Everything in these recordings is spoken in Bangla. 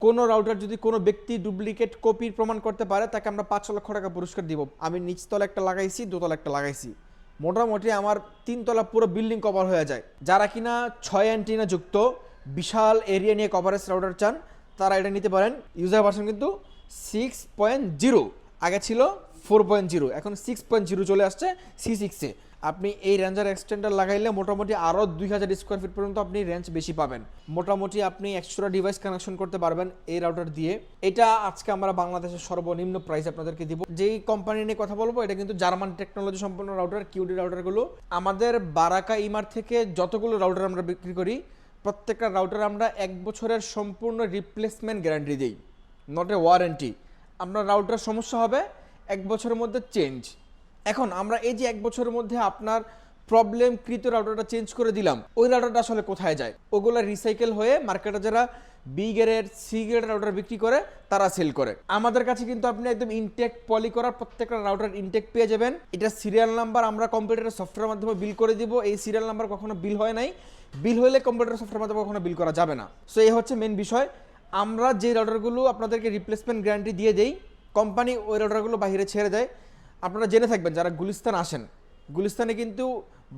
কোনো রাউটার যদি কোনো ব্যক্তি ডুপ্লিকেট কপির প্রমাণ করতে পারে তাকে আমরা 5 লক্ষ টাকা পুরস্কার দিব। আমি নিচতলা একটা লাগাইছি, দোতলা একটা লাগাইছি, মোটামুটি আমার 3 তলা পুরো বিল্ডিং কভার হয়ে যায়। যারা কিনা 6 অ্যান্টিনা যুক্ত বিশাল এরিয়া নিয়ে কভারেজ রাউটার চান তারা এটা নিতে পারেন। ইউজার ভার্সন কিন্তু 6.0, আগে ছিল 4.0, এখন 6.0 চলে আসছে C6-এ। আপনি এই রেঞ্জার এক্সটেন্ডার লাগাইলে মোটামুটি আরও 2000 স্কোয়ার ফিট পর্যন্ত আপনি রেঞ্জ বেশি পাবেন। মোটামুটি আপনি এক্সট্রা ডিভাইস কানেকশন করতে পারবেন এই রাউটার দিয়ে। এটা আজকে আমরা বাংলাদেশের সর্বনিম্ন প্রাইস আপনাদেরকে দিব। যেই কোম্পানি নিয়ে কথা বলবো এটা কিন্তু জার্মান টেকনোলজি সম্পন্ন রাউটার, কিউডি রাউটারগুলো। আমাদের বারাকা ইমার থেকে যতগুলো রাউটার আমরা বিক্রি করি প্রত্যেকটা রাউটার আমরা 1 বছরের সম্পূর্ণ রিপ্লেসমেন্ট গ্যারান্টি দিই, নট এ ওয়ারেন্টি। আপনার রাউটার সমস্যা হবে 1 বছরের মধ্যে চেঞ্জ। এখন আমরা এই যে 1 বছরের মধ্যে আপনার প্রবলেমকৃত রাউটারটা চেঞ্জ করে দিলাম, ওই রাউটারটা আসলে কোথায় যায়? ওগুলো রিসাইকেল হয়ে মার্কেটে যারা B grade C grade router বিক্রি করে তারা সেল করে। আমাদের কাছে কিন্তু আপনি একদম ইনটেক পলি করার প্রত্যেকটা রাউটার ইনটেক পেয়ে যাবেন। এটা সিরিয়াল নাম্বার আমরা কম্পিউটারের সফটওয়্যারের মাধ্যমে বিল করে দিব। এই সিরিয়াল নাম্বার কখনো বিল হয় নাই, বিল হলে কম্পিউটার সফটওয়্যারের মাধ্যমে কখনো বিল করা যাবে না। সো এই হচ্ছে মেন বিষয়। আমরা যে রাউটারগুলো আপনাদেরকে রিপ্লেসমেন্ট গ্যারান্টি দিয়ে দেই, কোম্পানি ওই রাউটারগুলো বাইরে ছেড়ে দেয়। আপনারা জেনে থাকবেন যারা গুলিস্তান আসেন, গুলিস্তানে কিন্তু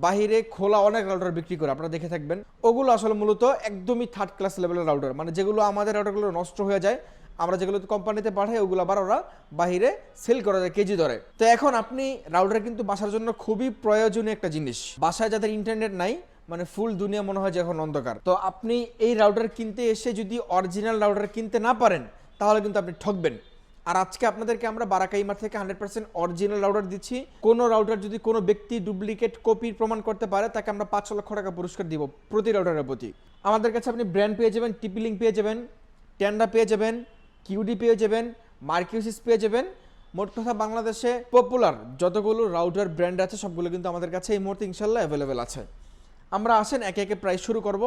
বাহিরে খোলা অনেক রাউটার বিক্রি করে, আপনারা দেখে থাকবেন। ওগুলো আসলে মূলত একদমই থার্ড ক্লাস লেভেলের রাউটার, মানে যেগুলো আমাদের রাউটারগুলো নষ্ট হয়ে যায়, আমরা যেগুলো কোম্পানিতে পাঠাই ওগুলো আবার ওরা বাহিরে সেল করা যায় কেজি দরে। তো এখন আপনি রাউটার কিন্তু বাসার জন্য খুবই প্রয়োজনীয় একটা জিনিস। বাসায় যাদের ইন্টারনেট নাই, মানে ফুল দুনিয়া মনে হয় যে এখন অন্ধকার, তো আপনি এই রাউটার কিনতে এসে যদি অরিজিনাল রাউটার কিনতে না পারেন তাহলে কিন্তু আপনি ঠকবেন। আর আজকে আপনাদেরকে আমরা বারাকা ইমার থেকে 100% অরিজিনাল রাউটার দিচ্ছি। কোনো রাউটার যদি কোনো ব্যক্তি ডুপ্লিকেট কপির প্রমাণ করতে পারে তাকে আমরা 5 লক্ষ টাকা পুরস্কার দিব প্রতি রাউটারের প্রতি। আমাদের কাছে আপনি ব্র্যান্ড পেয়ে যাবেন, টিপিলিং পেয়ে যাবেন, টেন্ডা পেয়ে যাবেন, কিউডি পেয়ে যাবেন, মার্কিউসিস পেয়ে যাবেন। মোট কথা বাংলাদেশে পপুলার যতগুলো রাউটার ব্র্যান্ড আছে সবগুলো কিন্তু আমাদের কাছে এই মুহূর্তে ইনশাল্লাহ অ্যাভেলেবেল আছে। আমরা আসেন একে একে প্রাইস শুরু করব।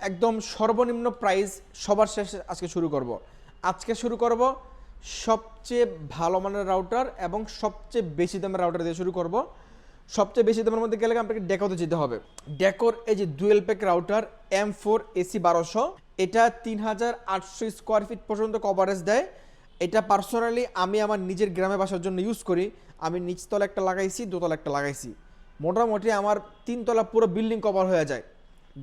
একদম সর্বনিম্ন প্রাইস সবার শেষে আজকে শুরু করব। আজকে শুরু করব সবচেয়ে ভালো মানের রাউটার এবং সবচেয়ে বেশি দামের রাউটার দিয়ে শুরু করব। সবচেয়ে বেশি দামের মধ্যে গেলে আপনাকে ডেকোতে যেতে হবে। ডেকোর এই যে dual pack router M4 AC 1200, এটা 3800 স্কোয়ার ফিট পর্যন্ত কভারেজ দেয়। এটা পার্সোনালি আমি আমার নিজের গ্রামে বাসার জন্য ইউজ করি। আমি নিচতলা একটা লাগাইছি, দোতলা একটা লাগাইছি, মোটামুটি আমার 3 তলা পুরো বিল্ডিং কভার হয়ে যায়।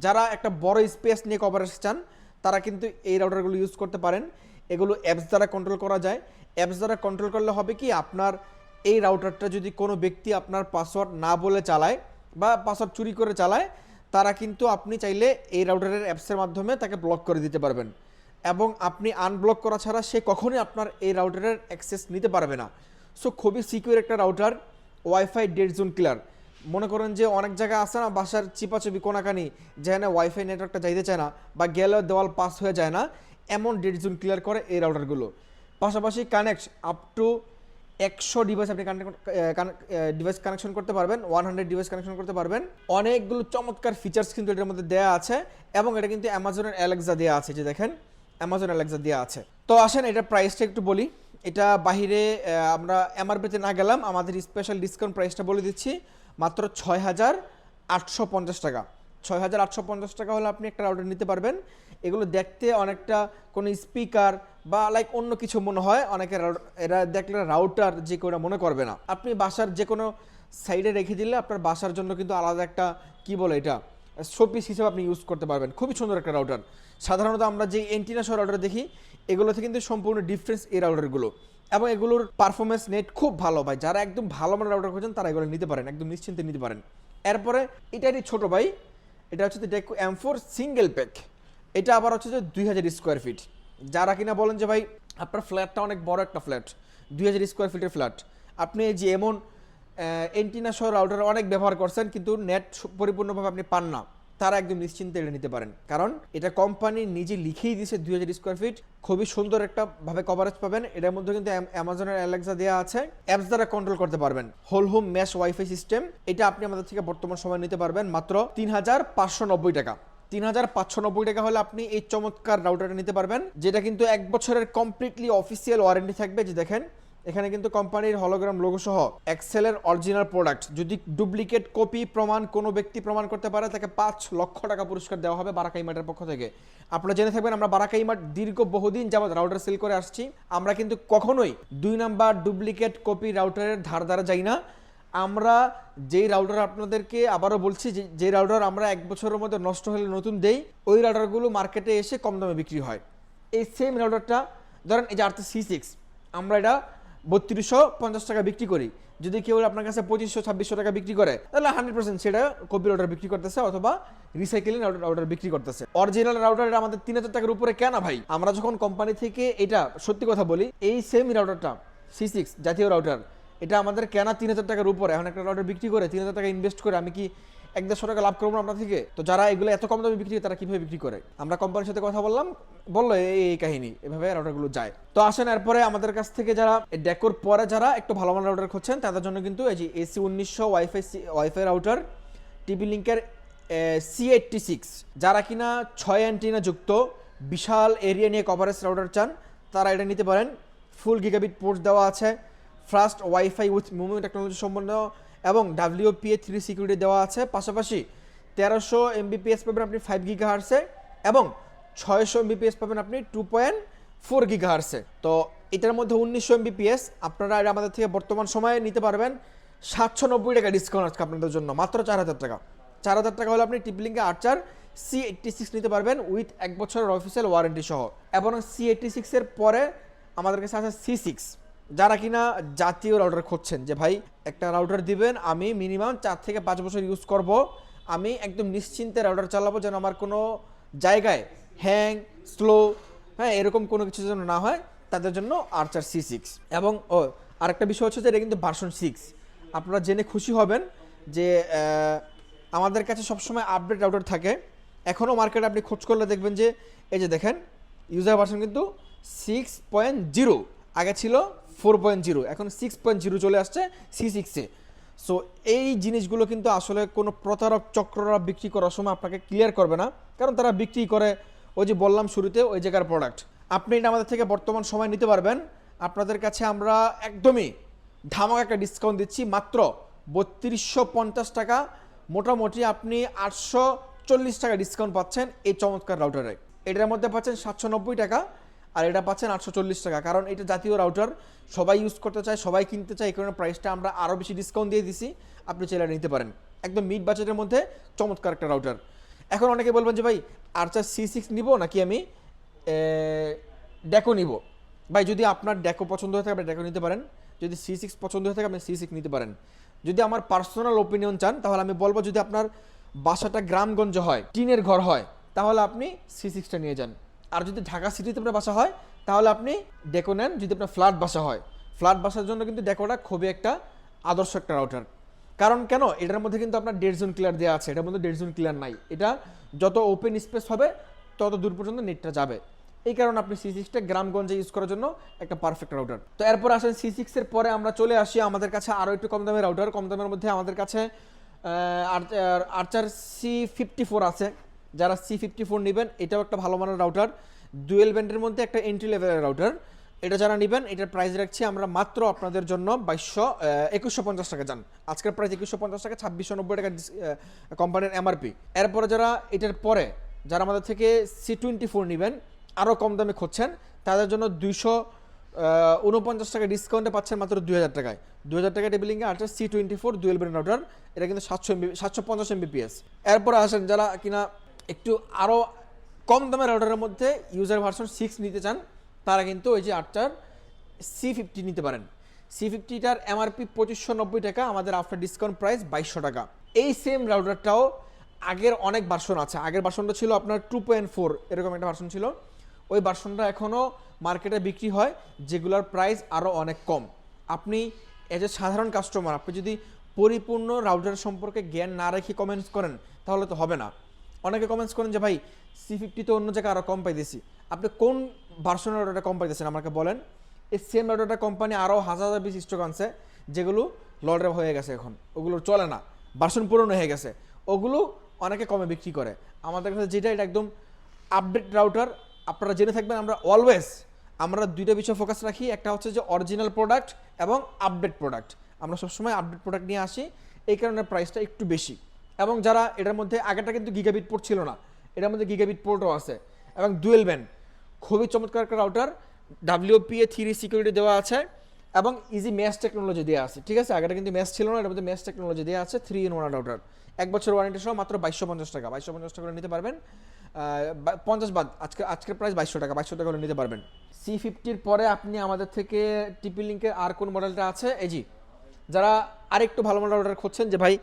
যারা একটা বড় স্পেস নিয়ে কভারেজ চান তারা কিন্তু এই রাউটারগুলো ইউজ করতে পারেন। এগুলো অ্যাপস দ্বারা কন্ট্রোল করা যায়। অ্যাপস দ্বারা কন্ট্রোল করলে হবে কি, আপনার এই রাউটারটা যদি কোনো ব্যক্তি আপনার পাসওয়ার্ড না বলে চালায় বা পাসওয়ার্ড চুরি করে চালায়, তারা কিন্তু আপনি চাইলে এই রাউটারের অ্যাপসের মাধ্যমে তাকে ব্লক করে দিতে পারবেন এবং আপনি আনব্লক করা ছাড়া সে কখনোই আপনার এই রাউটারের অ্যাক্সেস নিতে পারবে না। সো খুবই সিকিউর একটা রাউটার, ওয়াইফাই ডেড জোন কিলার। মনে করেন যে অনেক জায়গায় আছে না বাসার চিপাচুপি কোনাকানি যেখানে ওয়াইফাই নেটওয়ার্কটা যাইতে চায় না বা গেলেও দেওয়াল পাস হয়ে যায় না, এমন ডেড জোন ক্লিয়ার করে এই রাউটারগুলো। পাশাপাশি কানেক্ট আপ টু 100 ডিভাইস আপনি ডিভাইস কানেকশন করতে পারবেন, 100 ডিভাইস কানেকশন করতে পারবেন। অনেকগুলো চমৎকার ফিচার্স কিন্তু এটার মধ্যে দেওয়া আছে এবং এটা কিন্তু অ্যামাজনের অ্যালেক্সা দেওয়া আছে, যে দেখেন অ্যামাজন অ্যালেক্সা দেওয়া আছে। তো আসেন এটার প্রাইসটা একটু বলি। এটা বাহিরে আমরা এমআরপিতে না গেলাম, আমাদের স্পেশাল ডিসকাউন্ট প্রাইসটা বলে দিচ্ছি, মাত্র 6850 টাকা। 6850 টাকা হলে আপনি একটা রাউটার নিতে পারবেন। এগুলো দেখতে অনেকটা কোনো স্পিকার বা লাইক অন্য কিছু মনে হয়, অনেকের এরা দেখলে রাউটার যে কোনো মনে করবে না। আপনি বাসার যে কোনো সাইডে রেখে দিলে আপনার বাসার জন্য কিন্তু আলাদা একটা কি বলে এটা শোপিস হিসেবে আপনি ইউজ করতে পারবেন। খুবই সুন্দর একটা রাউটার। সাধারণত আমরা যে এন্টিনা সহ রাউটার দেখি এগুলোতে কিন্তু সম্পূর্ণ ডিফারেন্স এই রাউটারগুলো, এবং এগুলোর পারফরমেন্স নেট খুব ভালো ভাই। যারা একদম ভালো মানের রাউটার খোঁজেন তারা এগুলো নিতে পারেন, একদম নিশ্চিন্তে নিতে পারেন। এরপরে এটারই ছোট ভাই, এটা হচ্ছে ডেকো M4 সিঙ্গেল প্যাক। এটা আবার হচ্ছে যে 2000 স্কোয়ার ফিট। যারা কিনা বলেন যে ভাই আপনার ফ্ল্যাটটা অনেক বড় একটা ফ্ল্যাট, 2000 স্কোয়ার ফিটের ফ্ল্যাট, আপনি যে এমন এন্টিনা সহ রাউটার অনেক ব্যবহার করছেন কিন্তু নেট পরিপূর্ণভাবে আপনি পান না, তারা একদম নিশ্চিন্তে এটা নিতে পারেন। কারণ এটা কোম্পানি নিজে লিখেই দিয়েছে 2000 স্কোয়ার ফিট, খুবই সুন্দর একটা ভাবে কভারেজ পাবেন। এটার মধ্যে কিন্তু অ্যামাজনের অ্যালেক্সা দেওয়া আছে, অ্যাপস দ্বারা কন্ট্রোল করতে পারবেন। Whole home mesh wifi system. এটা আপনি আমাদের থেকে বর্তমান সময় নিতে পারবেন মাত্র 3590 টাকা। 3590 টাকা হলে আপনি এই চমৎকার রাউটারটা নিতে পারবেন, যেটা কিন্তু 1 বছরের কমপ্লিটলি অফিসিয়াল ওয়ারেন্টি থাকবে। যে দেখেন এখানে কিন্তু কোম্পানির হলোগ্রাম লোগো সহ এক্সেলের অরিজিনাল প্রোডাক্ট যদি ডুপ্লিকেট কপি প্রমাণ কোনো ব্যক্তি প্রমাণ করতে পারে তাকে 5 লক্ষ টাকা পুরস্কার দেওয়া হবে বারাকা ইমার্টের পক্ষ থেকে। আপনারা জেনে থাকবেন আমরা বারাকা ইমার্ট দীর্ঘ বহুদিন যাবত রাউটার সেল করে আসছি। আমরা কিন্তু কখনোই 2 নাম্বার ডুপ্লিকেট কপি রাউটারের ধারে যাই না। আমরা যেই রাউটার আপনাদেরকে আবারও বলছি যে রাউটার আমরা 1 বছরের মধ্যে নষ্ট হলে নতুন দেই, ওই রাউটারগুলো মার্কেটে এসে কম দামে বিক্রি হয়। এই সেম রাউটারটা ধরেন এই যে R3C6 আমরা এটা 3250 টাকা বিক্রি করি। যদি কেউ আপনার কাছে 2500-2600 টাকা বিক্রি করে তাহলে 100% সেটা কপি রাউটার বিক্রি করতেছে অথবা রিসাইকেলিং রাউটার বিক্রি করতেছে। অরিজিনাল রাউটার এটা আমাদের 3000 টাকার উপরে কেন ভাই? আমরা যখন কোম্পানি থেকে এটা সত্যি কথা বলি, এই সেম রাউটারটা C6 জাতীয় রাউটার এটা আমাদের কেনা 3000 টাকার উপরে, এখন একটা রাউটার বিক্রি করে 3000 টাকা ইনভেস্ট করে আমি কি 1-150 টাকা লাভ করবো আপনার থেকে? তো যারা এগুলো এত কম দামে বিক্রি করে তারা কিভাবে বিক্রি করে? আমরা কোম্পানির সাথে কথা বললাম, বললো এই কাহিনী, এভাবে রাউটারগুলো যায়। তো আসেন এরপরে আমাদের কাছ থেকে যারা ডেকোর পরে যারা একটু ভালো মানের রাউটার খুঁজছেন তাদের জন্য কিন্তু এই যে AC1900 ওয়াইফাই রাউটার টিপি লিঙ্কের C86 যারা কিনা 6 অ্যান্টিনা যুক্ত বিশাল এরিয়া নিয়ে কভারেজ রাউটার চান তারা এটা নিতে পারেন। ফুল গিগাবিট পোর্ট দেওয়া আছে, fast wifi with movement technology সম্পন্ন এবং WPA3 সিকিউরিটি দেওয়া আছে। পাশাপাশি 1300 Mbps পাবেন আপনি 5 GHz এবং 600 Mbps পাবেন আপনি 2.4 GHz। তো এটার মধ্যে 1900 Mbps আপনারা এটা আমাদের থেকে বর্তমান সময়ে নিতে পারবেন 790 টাকা ডিসকাউন্ট আজকে আপনাদের জন্য, মাত্র 4000 টাকা। 4000 টাকা হলে আপনি টিপলিঙ্কে আর্চার C86 নিতে পারবেন উইথ 1 বছরের অফিসিয়াল ওয়ারেন্টি সহ। এবং C86 এর পরে আমাদের কাছে আছে C6 যারা কিনা জাতীয় রাউটার খুঁজছেন যে ভাই একটা রাউটার দিবেন আমি মিনিমাম 4 থেকে 5 বছর ইউজ করব, আমি একদম নিশ্চিন্তে রাউটার চালাবো যেন আমার কোনো জায়গায় হ্যাং স্লো এরকম কোনো কিছু যেন না হয়, তাদের জন্য আর্চার C6। এবং আরেকটা বিষয় হচ্ছে যে এটা কিন্তু ভার্সন 6। আপনারা জেনে খুশি হবেন যে আমাদের কাছে সবসময় আপডেট রাউটার থাকে। এখনও মার্কেটে আপনি খোঁজ করলে দেখবেন যে এই যে দেখেন ইউজার ভার্সন কিন্তু 6.0, আগে ছিল 4.0, এখন 6.0 চলে আসছে C6-এ। সো এই জিনিসগুলো কিন্তু আসলে কোনো প্রতারক চক্ররা বিক্রি করার সময় আপনাকে ক্লিয়ার করবে না, কারণ তারা বিক্রি করে ওই যে বললাম শুরুতে ওই জায়গার প্রোডাক্ট। আপনি এটা আমাদের থেকে বর্তমান সময় নিতে পারবেন। আপনাদের কাছে আমরা একদমই ধামাকা একটা ডিসকাউন্ট দিচ্ছি, মাত্র 3250 টাকা, মোটামুটি আপনি 840 টাকা ডিসকাউন্ট পাচ্ছেন এই চমৎকার রাউটারে। এটার মধ্যে পাচ্ছেন 790 টাকা আর এটা পাচ্ছেন 840 টাকা, কারণ এটা জাতীয় রাউটার, সবাই ইউজ করতে চায়, সবাই কিনতে চায়, এই কারণে প্রাইসটা আমরা আরও বেশি ডিসকাউন্ট দিয়ে দিছি। আপনি চাইলে নিতে পারেন একদম মিড বাজেটের মধ্যে চমৎকার একটা রাউটার। এখন অনেকে বলবেন যে ভাই আর্চার C6 নিব নাকি আমি ডেকো নিব? ভাই যদি আপনার ডেকো পছন্দ হয়ে থাকে আপনি ডেকো নিতে পারেন, যদি C6 পছন্দ হয়ে থাকে আপনি C6 নিতে পারেন। যদি আমার পার্সোনাল ওপিনিয়ন চান তাহলে আমি বলবো যদি আপনার বাসাটা গ্রামগঞ্জে হয়, টিনের ঘর হয়, তাহলে আপনি C6টা নিয়ে যান। আর যদি ঢাকা সিটিতে আপনার বাসা হয় তাহলে আপনি ডেকো নেন। যদি আপনার ফ্ল্যাট বাসা হয়, ফ্ল্যাট বাসার জন্য কিন্তু ডেকোটা খুবই একটা আদর্শ একটা রাউটার। কারণ কেন, এটার মধ্যে কিন্তু আপনার 1.5 জোন ক্লিয়ার দেওয়া আছে, এটার মধ্যে 1.5 জোন ক্লিয়ার নাই। এটা যত ওপেন স্পেস হবে তত দূর পর্যন্ত নেটটা যাবে, এই কারণে আপনি C6টা গ্রামগঞ্জে ইউজ করার জন্য একটা পারফেক্ট রাউটার। তো এরপর আসেন C6 এর পরে আমরা চলে আসি আমাদের কাছে আরও একটু কম দামের রাউটার। কম দামের মধ্যে আমাদের কাছে আর্চার C54 আছে। যারা C54 নেবেন এটাও একটা ভালো মানের রাউটার, ডুয়েল ব্যান্ডের মধ্যে একটা এন্ট্রি লেভেলের রাউটার। এটা যারা নেবেন এটার প্রাইস রাখছি আমরা মাত্র আপনাদের জন্য 2150 টাকা। যান আজকের প্রাইস 2150 টাকা, 2690 টাকা কোম্পানির MRP। এরপরে যারা এটার পরে যারা আমাদের থেকে C24 নেবেন আরও কম দামে খুঁজছেন তাদের জন্য 249 টাকা ডিসকাউন্টে পাচ্ছেন মাত্র 2000 টাকায়। 2000 টাকা টেবিলিংয়ে আর্চার C24 ডুয়েল ব্যান্ড রাউটার, এটা কিন্তু 750 Mbps। এরপরে আসেন যারা কিনা একটু আরও কম দামের রাউটারের মধ্যে ইউজার ভার্সন 6 নিতে চান তারা কিন্তু ওই যে আর্চার C50 নিতে পারেন। C50টার MRP 2590 টাকা, আমাদের আফটার ডিসকাউন্ট প্রাইস 2200 টাকা। এই সেম রাউটারটাও আগের অনেক ভার্সন আছে। আগের ভার্সনটা ছিল আপনার 2.4 এরকম একটা ভার্সন ছিল, ওই ভার্সনটা এখনও মার্কেটে বিক্রি হয় যেগুলোর প্রাইস আরও অনেক কম। আপনি এজ এ সাধারণ কাস্টমার আপনি যদি পরিপূর্ণ রাউটার সম্পর্কে জ্ঞান না রেখে কমেন্টস করেন তাহলে তো হবে না। অনেকে কমেন্টস করেন যে ভাই C50 তো অন্য জায়গায় আরও কম পাইতেছি, আপনি কোন ভার্সনের রাউটারটা কম পাইতেছেন আমাকে বলেন। এই সেম রাউটারটা কোম্পানি আরও হাজার পিস স্টক আনছে যেগুলো লডের হয়ে গেছে, এখন ওগুলো চলে না, ভার্সন পুরনো হয়ে গেছে, ওগুলো অনেকে কমে বিক্রি করে। আমাদের কাছে যেটা এটা একদম আপডেট রাউটার। আপনারা জেনে থাকবেন আমরা অলওয়েজ আমরা দুইটা বিষয় ফোকাস রাখি, একটা হচ্ছে যে অরিজিনাল প্রোডাক্ট এবং আপডেট প্রোডাক্ট। আমরা সবসময় আপডেট প্রোডাক্ট নিয়ে আসি, এই কারণে প্রাইসটা একটু বেশি। এবং যারা এটার মধ্যে আগেটা কিন্তু গিগাবিট পোর্ট ছিল না, এটার মধ্যে গিগাবিট পোর্টও আছে এবং ডুয়েল ব্যান্ড, খুবই চমৎকার একটা রাউটার। WPA 3 সিকিউরিটি দেওয়া আছে এবং ইজি ম্যাশ টেকনোলজি দেওয়া আছে, ঠিক আছে। আগেটা কিন্তু ম্যাশ ছিল না, এটার মধ্যে ম্যাশ টেকনোলজি দেওয়া আছে। 3-in-1 রাউটার, 1 বছর ওয়ারেন্টি সহ মাত্র 2250 টাকা। 2250 টাকা করে নিতে পারবেন, 50 বাদ, আজকের প্রাইস 2200 টাকা। 2200 টাকা করে নিতে পারবেন। C50-র পরে আপনি আমাদের থেকে TP লিঙ্কের আর কোন মডেলটা আছে, এই জি, যারা আরেকটু ভালো মডেল রাউটার খুঁজছেন যে ভাই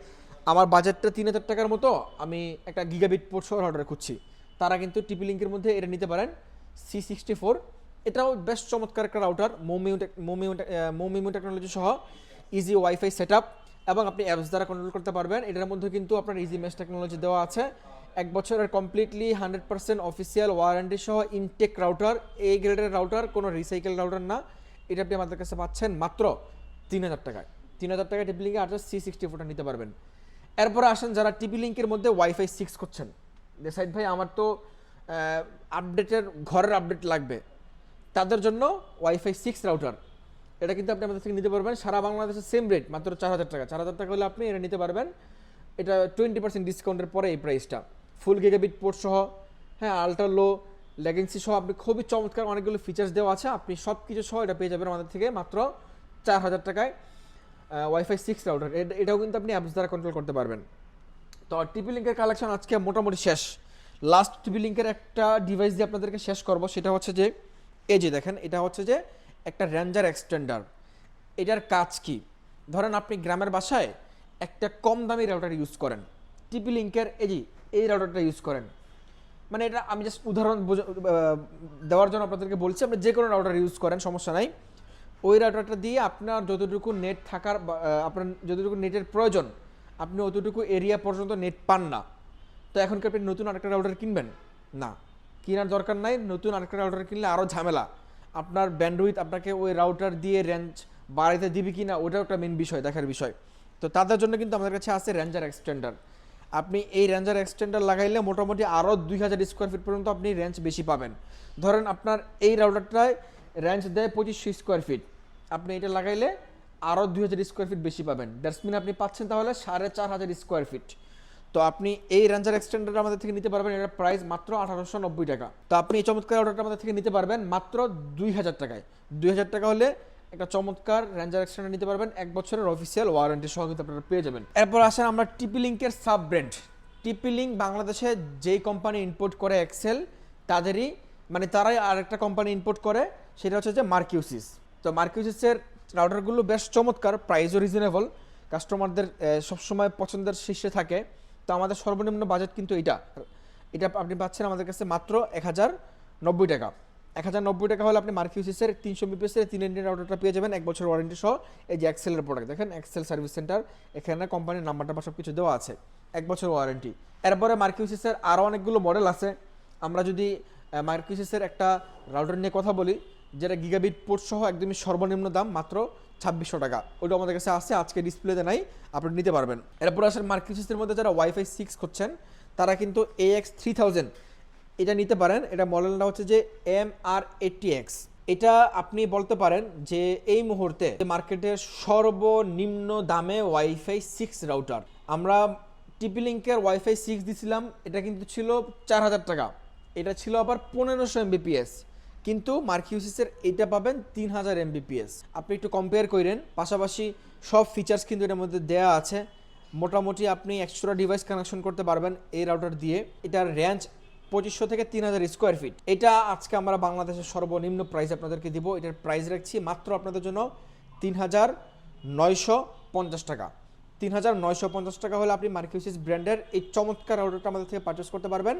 আমার বাজেটটা 3000 টাকার মতো, আমি একটা গিগাবিট পোর্ট সহ রাউটার খুঁজছি, তারা কিন্তু TP লিঙ্কের মধ্যে এটা নিতে পারেন। C64, এটাও বেশ চমৎকার একটা রাউটার, মোমিউ টেকনোলজি সহ, ইজি ওয়াইফাই সেট আপ এবং আপনি অ্যাপস দ্বারা কন্ট্রোল করতে পারবেন। এটার মধ্যে কিন্তু আপনার ইজি মেশ টেকনোলজি দেওয়া আছে। 1 বছরের কমপ্লিটলি 100% অফিসিয়াল ওয়ারেন্টি সহ ইনটেক রাউটার, এই গ্রেডের রাউটার, কোনো রিসাইকেল রাউটার না। এটা আপনি আমাদের কাছে পাচ্ছেন মাত্র 3000 টাকায়। 3000 টাকায় TP লিঙ্কে আঠাশ C64টা নিতে পারবেন। এরপরে আসেন যারা TP লিঙ্কের মধ্যে ওয়াইফাই 6 করছেন, সাইদ ভাই আমার তো আপডেটের ঘরের আপডেট লাগবে, তাদের জন্য ওয়াইফাই 6 রাউটার, এটা কিন্তু আপনি আমাদের থেকে নিতে পারবেন। সারা বাংলাদেশে সেম রেট, মাত্র 4000 টাকা। 4000 টাকা হলে আপনি এটা নিতে পারবেন। এটা 20% ডিসকাউন্টের পরে এই প্রাইসটা, ফুল গিগাবিট পোর্ট সহ, হ্যাঁ, আল্ট্রা লো লেগেন্সি সহ, আপনি খুবই চমৎকার অনেকগুলো ফিচার্স দেওয়া আছে। আপনি সব কিছু সহ এটা পেয়ে যাবেন আমাদের থেকে মাত্র 4000 টাকায়। ওয়াইফাই 6 রাউটার, এটাও কিন্তু আপনি অ্যাপস দ্বারা কন্ট্রোল করতে পারবেন। তো TP লিঙ্কের কালেকশন আজকে মোটামুটি শেষ। লাস্ট TP লিঙ্কের একটা ডিভাইস দিয়ে আপনাদেরকে শেষ করব, সেটা হচ্ছে যে এই যে দেখেন, এটা হচ্ছে যে একটা রেঞ্জার এক্সটেন্ডার। এটার কাজ কি? ধরেন আপনি গ্রামের বাসায় একটা কম দামি রাউটার ইউজ করেন, TP লিঙ্কের এই রাউটারটা ইউজ করেন, মানে এটা আমি জাস্ট উদাহরণ দেওয়ার জন্য আপনাদেরকে বলছি, আপনি যে কোনো রাউটার ইউজ করেন সমস্যা নাই। ওই রাউটারটা দিয়ে আপনার যতটুকু নেট থাকার, আপনার যতটুকু নেটের প্রয়োজন, আপনি অতটুকু এরিয়া পর্যন্ত নেট পান না। তো এখন কি আপনি নতুন আরেকটা রাউটার কিনবেন? না, কেনার দরকার নাই। নতুন আরেকটা রাউটার কিনলে আরও ঝামেলা, আপনার ব্যান্ডউইথ আপনাকে ওই রাউটার দিয়ে রেঞ্জ বাড়াইতে দিবি কি না, ওটাও একটা মেন বিষয়, দেখার বিষয়। তো তাদের জন্য কিন্তু আমাদের কাছে আছে রেঞ্জার এক্সটেন্ডার। আপনি এই রেঞ্জার এক্সটেন্ডার লাগাইলে মোটামুটি আরও 2000 স্কোয়ার ফিট পর্যন্ত আপনি রেঞ্জ বেশি পাবেন। ধরেন আপনার এই রাউটারটায় রেঞ্জ দেয় 2500 স্কোয়ার ফিট, আপনি এটা লাগাইলে আরও 2000 স্কোয়ার ফিট বেশি পাবেন। দ্যাটস মিন আপনি পাচ্ছেন তাহলে 4500 স্কোয়ার ফিট। তো আপনি এই রেঞ্জার এক্সটেন্ডার আমাদের থেকে নিতে পারবেন, এটার প্রাইস মাত্র 1890 টাকা। তো আপনি এই চমৎকার অর্ডারটা আমাদের থেকে নিতে পারবেন মাত্র 2000 টাকায়। 2000 টাকা হলে একটা চমৎকার রেঞ্জার এক্সটেন্ডার নিতে পারবেন, 1 বছরের অফিসিয়াল ওয়ারেন্টি সহ কিন্তু আপনারা পেয়ে যাবেন। এরপর আসেন আমরা TP লিঙ্কের সাব ব্র্যান্ড। TP লিঙ্ক বাংলাদেশে যেই কোম্পানি ইম্পোর্ট করে এক্সেল, তাদেরই মানে তারাই আরেকটা কোম্পানি ইম্পোর্ট করে, সেটা হচ্ছে যে মার্কিউসিস। তো মার্কিউসিসের রাউটারগুলো বেশ চমৎকার, প্রাইসও রিজনেবল, কাস্টমারদের সবসময় পছন্দের শীর্ষে থাকে। তো আমাদের সর্বনিম্ন বাজেট কিন্তু এটা আপনি পাচ্ছেন আমাদের কাছে মাত্র 1090 টাকা। 1090 টাকা হলে আপনি মার্কিউসিসের 300 Mbps 3 রাউটারটা পেয়ে যাবেন, 1 বছর ওয়ারেন্টি সহ। এই যে এক্সেলের প্রোডাক্ট দেখেন, এক্সেল সার্ভিস সেন্টার, এখানে কোম্পানির নাম্বারটা বা সব কিছু দেওয়া আছে, 1 বছর ওয়ারেন্টি। এরপরে মার্কিউসিসের আরও অনেকগুলো মডেল আছে। আমরা যদি মার্কিউসিসের একটা রাউটার নিয়ে কথা বলি, যেটা গিগাবিট পোর্ট সহ একদমই সর্বনিম্ন দাম মাত্র 2600 টাকা, ওইটা আমাদের কাছে আছে, আজকে ডিসপ্লেতে নাই, আপনি নিতে পারবেন। এরপর আসেন মার্কিউসিসের মধ্যে যারা ওয়াইফাই 6 করছেন, তারা কিন্তু AX3000 এটা নিতে পারেন। এটা মডেলটা হচ্ছে যে MR80X। এটা আপনি বলতে পারেন যে এই মুহূর্তে মার্কেটের সর্বনিম্ন দামে ওয়াইফাই 6 রাউটার। আমরা TP লিঙ্কের ওয়াইফাই 6 দিছিলাম, এটা কিন্তু ছিল 4000 টাকা, এটা ছিল আবার 1500 Mbps, কিন্তু মার্কিউসিসের এটা পাবেন 3000 Mbps। আপনি একটু কম্পেয়ার করেন, পাশাপাশি সব ফিচার্স কিন্তু এটার মধ্যে দেয়া আছে। মোটামুটি আপনি এক্সট্রা ডিভাইস কানেকশন করতে পারবেন এই রাউটার দিয়ে। এটার রেঞ্জ 2500 থেকে 3000 স্কোয়ার ফিট। এটা আজকে আমরা বাংলাদেশের সর্বনিম্ন প্রাইস আপনাদেরকে দিব। এটার প্রাইস রাখছি মাত্র আপনাদের জন্য 3950 টাকা। 3950 টাকা হলে আপনি মার্কিউসিস ব্র্যান্ডের এই চমৎকার রাউটারটা আমাদের থেকে পারচেস করতে পারবেন।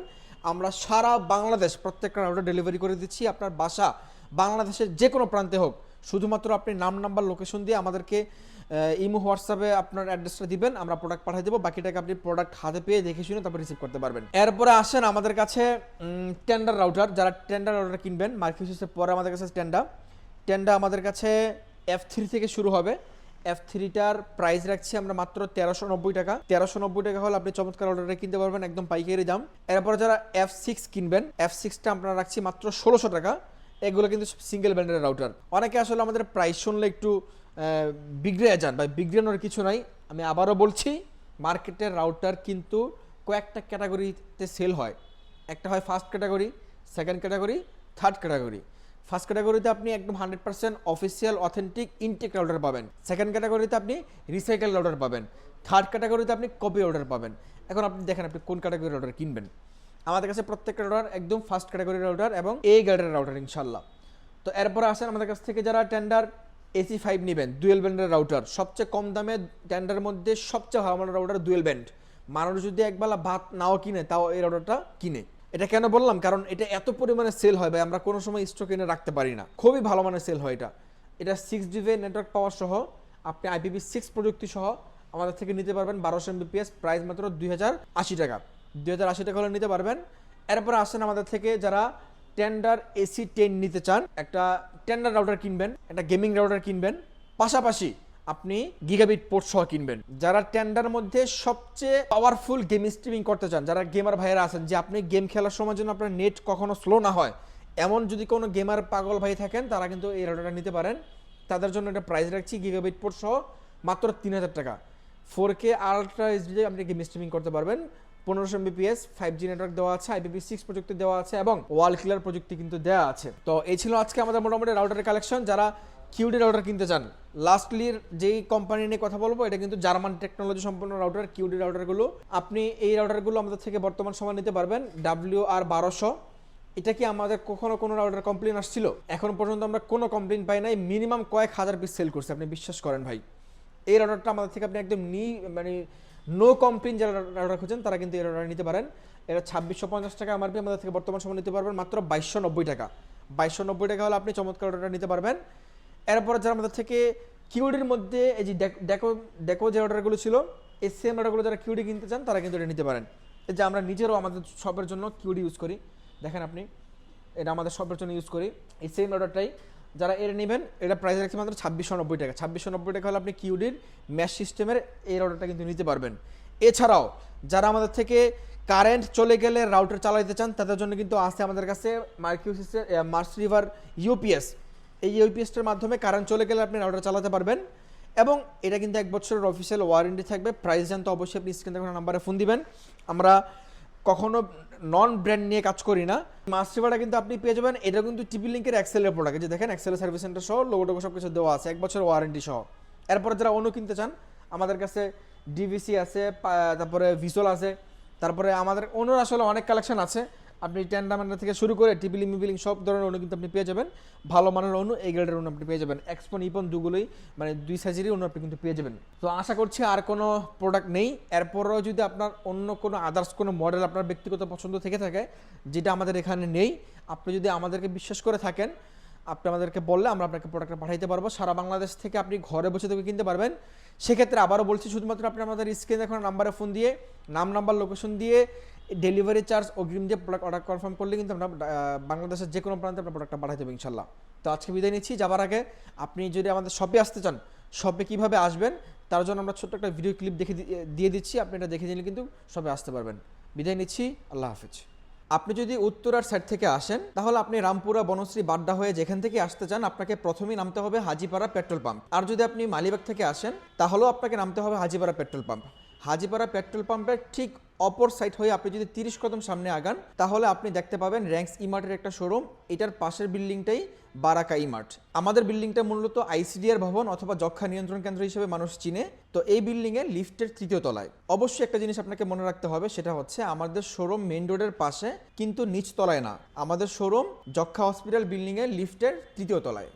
আমরা সারা বাংলাদেশ প্রত্যেকটা রাউটার ডেলিভারি করে দিচ্ছি, আপনার বাসা বাংলাদেশের যে কোনো প্রান্তে হোক। শুধুমাত্র আপনি নাম, নাম্বার, লোকেশন দিয়ে আমাদেরকে ইমো, হোয়াটসঅ্যাপে আপনার অ্যাড্রেসটা দিবেন, আমরা প্রোডাক্ট পাঠিয়ে দেবো। বাকি টাকা আপনি প্রোডাক্ট হাতে পেয়ে দেখে শুনে তারপর রিসিভ করতে পারবেন। এরপরে আসেন আমাদের কাছে টেন্ডার রাউটার। যারা টেন্ডার রাউটার কিনবেন মার্কিউসিসের পরে আমাদের কাছে টেন্ডা আমাদের কাছে F3 থেকে শুরু হবে। F3টার প্রাইস রাখছি আমরা মাত্র 1390 টাকা। 1390 টাকা হলে আপনি চমৎকার অর্ডারটা কিনতে পারবেন, একদম পাইকারি দাম। এরপর যারা F6 কিনবেন, F6টা আমরা রাখছি মাত্র 1600 টাকা। এগুলো কিন্তু সিঙ্গেল ব্র্যান্ডের রাউটার। অনেকে আসলে আমাদের প্রাইস শুনলে একটু বিগড়ে যান, বা বিগড়ানোর কিছু নাই। আমি আবারও বলছি, মার্কেটের রাউটার কিন্তু কয়েকটা ক্যাটাগরিতে সেল হয়। একটা হয় first category, second category, third category. First ক্যাটাগরিতে আপনি একদম 100% অফিসিয়াল অথেন্টিক ইনটেক রাউটার পাবেন। সেকেন্ড ক্যাটাগরিতে আপনি রিসাইকেল রাউটার পাবেন। থার্ড ক্যাটাগরিতে আপনি কপি রাউটার পাবেন। এখন আপনি দেখেন আপনি কোন ক্যাটাগরি রাউটার কিনবেন। আমাদের কাছে প্রত্যেকটা রাউটার একদম ফার্স্ট ক্যাটাগরি রাউটার এবং এ গ্রেডের রাউটার ইনশাল্লাহ। তো এরপরে আসেন আমাদের কাছ থেকে যারা টেন্ডার AC5 নেবেন, ডুয়েল ব্যান্ডের রাউটার, সবচেয়ে কম দামে টেন্ডারের মধ্যে সবচেয়ে ভালো মানের রাউটার ডুয়েল ব্যান্ড। মানুষ যদি একবেলা ভাত নাও কিনে তাও এই রাউটারটা কিনে। এটা কেন বললাম, কারণ এটা এত পরিমাণে সেল হয় ভাই, আমরা কোনো সময় স্টক এনে রাখতে পারি না, খুবই ভালো মানের সেল হয় এটা। এটা 6GB নেটওয়ার্ক পাওয়ার সহ, আপনি IPv6 প্রযুক্তি সহ আমাদের থেকে নিতে পারবেন 1200 Mbps, প্রাইস মাত্র 2080 টাকা। 2080 টাকা হলে নিতে পারবেন। এরপরে আসেন আমাদের থেকে যারা টেন্ডার AC10 নিতে চান, একটা টেন্ডার রাউটার কিনবেন, একটা গেমিং রাউটার কিনবেন, পাশাপাশি আপনি গিগাবিট পোর্ট সহ কিনবেন। যারা টেন্ডার মধ্যে সবচেয়ে পাওয়ারফুল গেম স্ট্রিমিং করতে চান, যারা গেমার ভাইয়েরা আছেন, যে আপনি গেম খেলার সময় যেন আপনার নেট কখনো স্লো না হয়, এমন যদি কোনো গেমার পাগল ভাই থাকেন, তারা কিন্তু এই রাউটারটা নিতে পারেন। তাদের জন্য একটা প্রাইস রাখছি গিগাবিট পোর্ট সহ মাত্র 3000 টাকা। 4K আলট্রা এইচডি আপনি গেম স্ট্রিমিং করতে পারবেন। 1500 Mbps 5G নেটওয়ার্ক দেওয়া আছে, IPv6 প্রযুক্তি দেওয়া আছে এবং ওয়াল ক্লিয়ার প্রযুক্তি কিন্তু দেওয়া আছে। তো এই ছিল আজকে আমাদের মোটামুটি রাউটারের কালেকশন। যারা কিউডি রাউটার কিনতে চান, লাস্টলির যেই কোম্পানি নিয়ে কথা বলবো, এটা কিন্তু জার্মান টেকনোলজি সম্পন্ন রাউটার, কিউডি রাউটারগুলো। আপনি এই রাউটারগুলো আমাদের থেকে বর্তমান সময় নিতে পারবেন WR1200। এটা কি আমাদের কখনো কোনো রাউটার কমপ্লেন আসছিল? এখন পর্যন্ত আমরা কোনো কমপ্লেন পাই নাই। মিনিমাম কয়েক হাজার পিস সেল করছে, আপনি বিশ্বাস করেন ভাই। এই রাউটারটা আমাদের থেকে আপনি একদম মানে নো কমপ্লেন যারা রাউটার খুঁজেন তারা কিন্তু এই রাউটার নিতে পারেন। এটা 2650 টাকা MRP, আমাদের থেকে বর্তমান সময় নিতে পারবেন মাত্র 2290 টাকা। 2290 টাকা হলে আপনি চমৎকার রাউটার নিতে পারবেন। এরপর যারা আমাদের থেকে কিউডির মধ্যে এই যে ডেকো যে রাউটারগুলো ছিল, এই সেম রাউটারগুলো যারা কিউডি কিনতে চান তারা কিন্তু এটা নিতে পারেন। এই যে আমরা নিজেরও আমাদের শপের জন্য কিউডি ইউজ করি, দেখেন আপনি, এটা আমাদের শপের জন্য ইউজ করি এই সেম রাউটারটাই। যারা এর নেবেন, এটা প্রাইস রাখছি মাত্র 2690 টাকা। 2690 টাকা হলে আপনি কিউডির ম্যাশ সিস্টেমের এই রাউটারটা কিন্তু নিতে পারবেন। এছাড়াও যারা আমাদের থেকে কারেন্ট চলে গেলে রাউটার চালাতে চান, তাদের জন্য কিন্তু আছে আমাদের কাছে মার্কিউসিসের মার্স রিভার ইউপিএস। এই ইউপিএসটার মাধ্যমে কারেন্ট চলে গেলে আপনি রাউটার চালাতে পারবেন এবং এটা কিন্তু 1 বছরের অফিসিয়াল ওয়ারেন্টি থাকবে। প্রাইস জানতে অবশ্যই আপনি স্ক্রিনে থাকা নাম্বারে ফোন দিবেন। আমরা কখনো নন ব্র্যান্ড নিয়ে কাজ করি না। মার্স রিভারটা কিন্তু আপনি পেয়ে যাবেন, এটা কিন্তু টিপি লিঙ্কের এক্সেলের প্রোডাক্ট, যে দেখেন এক্সেলের সার্ভিস সেন্টার সহ লোগো সব কিছু দেওয়া আছে, 1 বছরের ওয়ারেন্টি সহ। এরপরে যারা অন্য কিনতে চান, আমাদের কাছে ডিভিসি আছে, তারপরে ভিসোল আছে, তারপরে আমাদের অন্যর আসলে অনেক কালেকশন আছে। আপনি টেন্ডামেন্টার থেকে শুরু করে টিপিলিং মিপিলিং সব ধরনের অন্য কিন্তু আপনি পেয়ে যাবেন। ভালো মানের অন্য, এই গ্রেডের অন্য আপনি পেয়ে যাবেন। এক্সপন ইপন দুগুলোই মানে 2 সাইজেরই অন্য আপনি কিন্তু পেয়ে যাবেন। তো আশা করছি আর কোনো প্রোডাক্ট নেই। এরপরও যদি আপনার অন্য কোনো আদার্স কোনো মডেল আপনার ব্যক্তিগত পছন্দ থেকে থাকে, যেটা আমাদের এখানে নেই, আপনি যদি আমাদেরকে বিশ্বাস করে থাকেন, আপনি আমাদেরকে বললে আমরা আপনাকে প্রোডাক্টটা পাঠাইতে পারবো। সারা বাংলাদেশ থেকে আপনি ঘরে বসে থেকে কিনতে পারবেন। সেক্ষেত্রে আবারও বলছি, শুধুমাত্র আপনি আমাদের স্ক্রিনে এখন নাম্বারে ফোন দিয়ে নাম, নাম্বার, লোকেশন দিয়ে ডেলিভারি চার্জ অগ্রিম দিয়ে প্রোডাক্ট অর্ডার কনফার্ম করলে কিন্তু আমরা বাংলাদেশের যে কোনো প্রান্তে আপনার প্রোডাক্টটা পাঠাই দেবো ইনশাল্লাহ। তো আজকে বিদায় নিচ্ছি। যাবার আগে আপনি যদি আমাদের শপে আসতে চান, শপে কীভাবে আসবেন তার জন্য আমরা ছোট্ট একটা ভিডিও ক্লিপ দিয়ে দিচ্ছি, আপনি এটা দেখে দিলে কিন্তু শপে আসতে পারবেন। বিদায় নিচ্ছি, আল্লাহ হাফিজ। আপনি যদি উত্তরার সাইড থেকে আসেন, তাহলে আপনি রামপুরা, বনশ্রী, বাড্ডা হয়ে যেখান থেকে আসতে চান, আপনাকে প্রথমেই নামতে হবে হাজিপাড়া পেট্রোল পাম্প। আর যদি আপনি মালিবাগ থেকে আসেন, তাহলেও আপনাকে নামতে হবে Hajipara petrol pump. Hajipara petrol পাম্পের ঠিক অপর সাইড হয়ে আপনি যদি 30 কদম সামনে আগান, তাহলে আপনি দেখতে পাবেন র্যাঙ্কস ইমার্টের একটা শোরুম। এটার পাশের বিল্ডিংটাই বারাকা ইমার্ট। আমাদের বিল্ডিংটা মূলত ICDR ভবন অথবা যক্ষ্মা নিয়ন্ত্রণ কেন্দ্র হিসেবে মানুষ চিনে। তো এই বিল্ডিংয়ে লিফটের 3য় তলায়। অবশ্যই একটা জিনিস আপনাকে মনে রাখতে হবে, সেটা হচ্ছে আমাদের শোরুম মেইন রোডের পাশে, কিন্তু নিচ তলায় না। আমাদের শোরুম যক্ষ্মা হসপিটাল বিল্ডিংয়ে লিফটের 3য় তলায়।